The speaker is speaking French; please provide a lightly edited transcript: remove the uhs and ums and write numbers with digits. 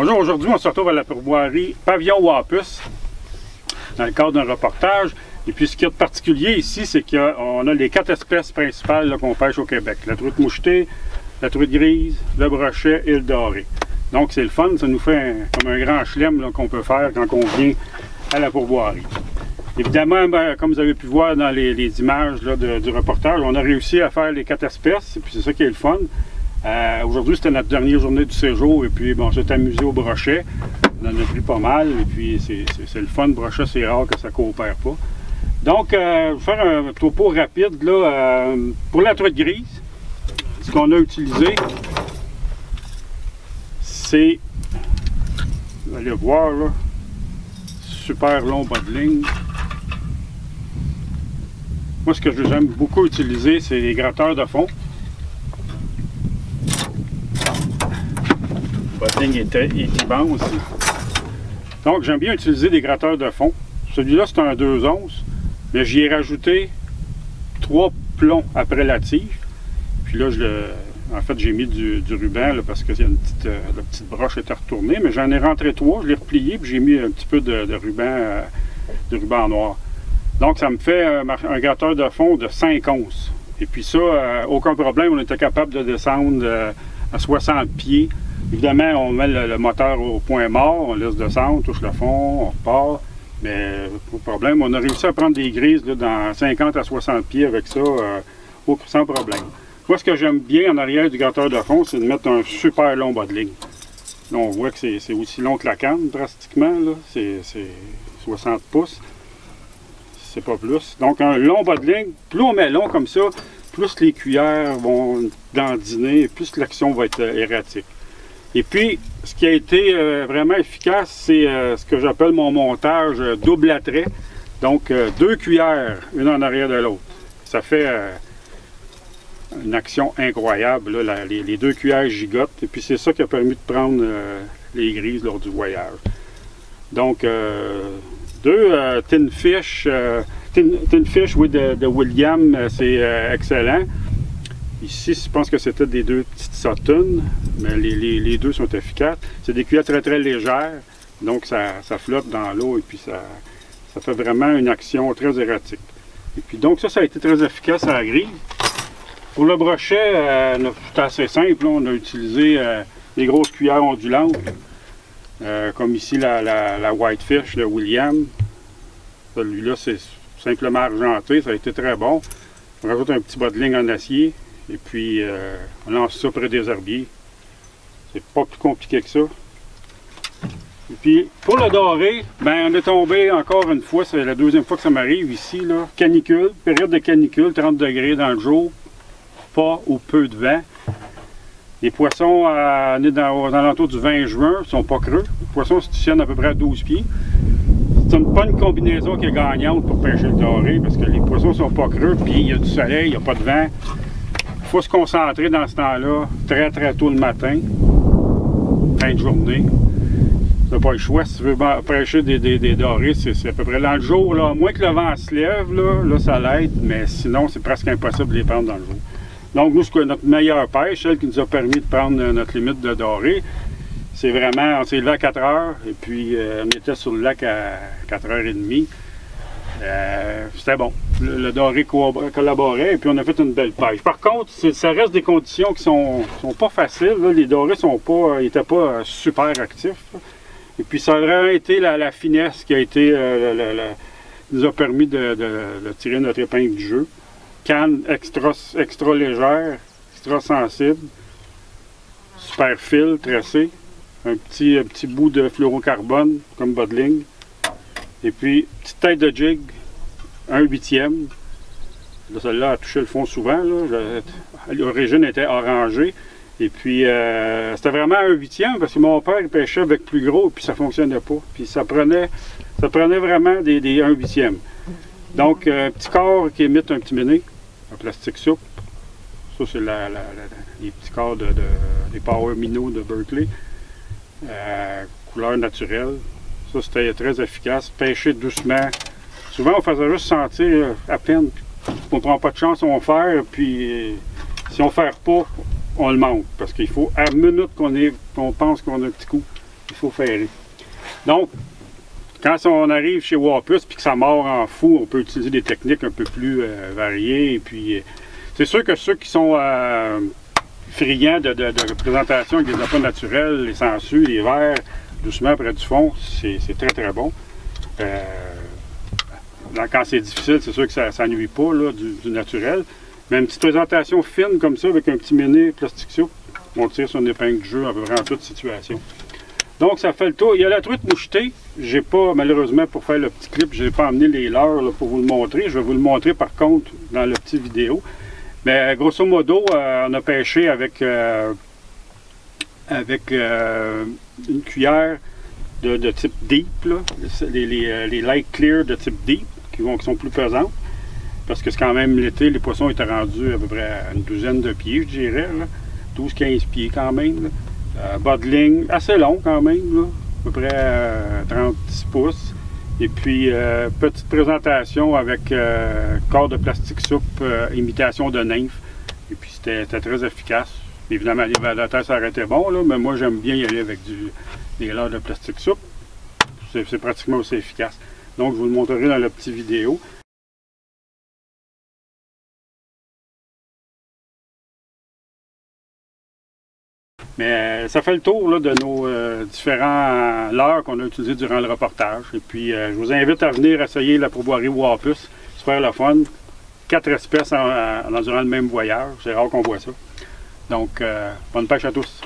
Bonjour, aujourd'hui on se retrouve à la pourvoirie Pavillon Wapus dans le cadre d'un reportage. Et puis ce qu'il y a de particulier ici, c'est qu'on a les 4 espèces principales qu'on pêche au Québec. La truite mouchetée, la truite grise, le brochet et le doré. Donc c'est le fun, ça nous fait comme un grand chelem qu'on peut faire quand on vient à la pourvoirie. Évidemment, comme vous avez pu voir dans les images là, du reportage, on a réussi à faire les 4 espèces, et puis c'est ça qui est le fun. Aujourd'hui, c'était notre dernière journée du séjour, et puis bon, on s'est amusé au brochet. On en a pris pas mal, et puis c'est le fun. Le brochet, c'est rare que ça coopère pas. Donc, je vais faire un topo rapide là, pour la truite grise. Ce qu'on a utilisé, c'est, vous allez voir, là, super long bas de ligne. Moi, ce que j'aime beaucoup utiliser, c'est les gratteurs de fond. Le bas de ligne est immense aussi. Donc, j'aime bien utiliser des gratteurs de fond. Celui-là, c'est un 2 onces, mais j'y ai rajouté 3 plombs après la tige. Puis là, en fait, j'ai mis du ruban là, parce que la petite broche était retournée, mais j'en ai rentré 3, je l'ai replié, puis j'ai mis un petit peu de ruban noir. Donc, ça me fait un gratteur de fond de 5 onces. Et puis ça, aucun problème, on était capable de descendre à 60 pieds. Évidemment, on met le moteur au point mort, on laisse descendre, on touche le fond, on repart. Mais pas de problème, on a réussi à prendre des grises là, dans 50 à 60 pieds avec ça, sans problème. Moi, ce que j'aime bien en arrière du gratteur de fond, c'est de mettre un super long bas de ligne. Là, on voit que c'est aussi long que la canne, drastiquement. C'est 60 pouces. C'est pas plus. Donc, un long bas de ligne, plus on met long comme ça, plus les cuillères vont dandiner, plus l'action va être erratique. Et puis, ce qui a été vraiment efficace, c'est ce que j'appelle mon montage double attrait. Donc, 2 cuillères, une en arrière de l'autre. Ça fait une action incroyable. Là, les 2 cuillères gigotent. Et puis, c'est ça qui a permis de prendre les grises lors du voyage. Donc, 2 Tin Fish de William, c'est excellent. Ici, je pense que c'était des 2 petites Sutton, mais les 2 sont efficaces. C'est des cuillères très très légères, donc ça flotte dans l'eau et puis ça fait vraiment une action très erratique. Et puis donc ça a été très efficace à la grille. Pour le brochet, c'est assez simple, là, on a utilisé des grosses cuillères ondulantes, comme ici la Whitefish de William. Celui-là, c'est simplement argenté, ça a été très bon. On rajoute un petit bas de ligne en acier. Et puis, on lance ça près des herbiers. C'est pas plus compliqué que ça. Et puis, pour le doré, ben, on est tombé encore une fois, c'est la 2e fois que ça m'arrive ici, là. Canicule, période de canicule, 30 degrés dans le jour, pas ou peu de vent. Les poissons, on est aux alentours du 20 juin, ils sont pas creux. Les poissons se tiennent à peu près à 12 pieds. C'est pas une combinaison qui est gagnante pour pêcher le doré, parce que les poissons sont pas creux, puis il y a du soleil, il n'y a pas de vent. Il faut se concentrer dans ce temps-là, très très tôt le matin, fin de journée. Tu n'as pas le choix, si tu veux pêcher des dorés, c'est à peu près dans le jour, là, à moins que le vent se lève, là ça l'aide, mais sinon c'est presque impossible de les prendre dans le jour. Donc nous, notre meilleure pêche, celle qui nous a permis de prendre notre limite de doré, c'est vraiment, on s'est levé à 4 heures, et puis on était sur le lac à 4h30. C'était bon. Le doré collaborait et puis on a fait une belle pêche. Par contre, ça reste des conditions qui sont pas faciles. Là. Les dorés n'étaient pas super actifs. Là. Et puis ça a vraiment été la finesse qui a été nous a permis de tirer notre épingle du jeu. Canne extra légère, extra sensible, super fil tressé, un petit bout de fluorocarbone comme bas de ligne. Et puis, petite tête de jig, 1/8. Celle-là a touché le fond souvent. L'origine était orangée. Et puis, c'était vraiment 1/8 parce que mon père il pêchait avec plus gros et puis ça ne fonctionnait pas. Puis ça prenait vraiment des 1/8. Donc, petit corps qui émite un petit méné, en plastique souple. Ça, c'est les petits corps des Power Minnow de Berkeley. Couleur naturelle. Ça, c'était très efficace. Pêcher doucement. Souvent, on faisait juste sentir à peine. On ne prend pas de chance, on fait, puis si on ne fait pas, on le manque. Parce qu'il faut, à la minute qu'on pense qu'on a un petit coup, il faut ferrer. Donc, quand on arrive chez Wapus et que ça mord en fou, on peut utiliser des techniques un peu plus variées. Et puis, c'est sûr que ceux qui sont friands de représentation avec des appâts naturels, les sangsues, les vers, doucement près du fond, c'est très très bon. Quand c'est difficile, c'est sûr que ça ne nuit pas là, du naturel. Mais une petite présentation fine comme ça, avec un petit mini plastique soupe, on tire sur une épingle du jeu à peu près en toute situation. Donc ça fait le tour. Il y a la truite mouchetée. J'ai pas, malheureusement, pour faire le petit clip, je n'ai pas amené les leurres là, pour vous le montrer. Je vais vous le montrer par contre dans le petit vidéo. Mais grosso modo, on a pêché avec une cuillère de type deep, là, les light clear de type deep, qui sont plus pesantes. Parce que c'est quand même l'été, les poissons étaient rendus à peu près à une douzaine de pieds, je dirais. 12-15 pieds quand même. Bas de ligne, assez long quand même, là, à peu près 36 pouces. Et puis, petite présentation avec corps de plastique soupe, imitation de nymphe. Et puis, c'était très efficace. Évidemment, les vers ça aurait été bon, là, mais moi, j'aime bien y aller avec des leurres de plastique soupe. C'est pratiquement aussi efficace. Donc, je vous le montrerai dans la petite vidéo. Mais ça fait le tour là, de nos différents leurres qu'on a utilisés durant le reportage. Et puis, je vous invite à venir essayer la pourvoirie Wapus. C'est super le fun. 4 espèces durant le même voyage. C'est rare qu'on voit ça. Donc, bonne pêche à tous.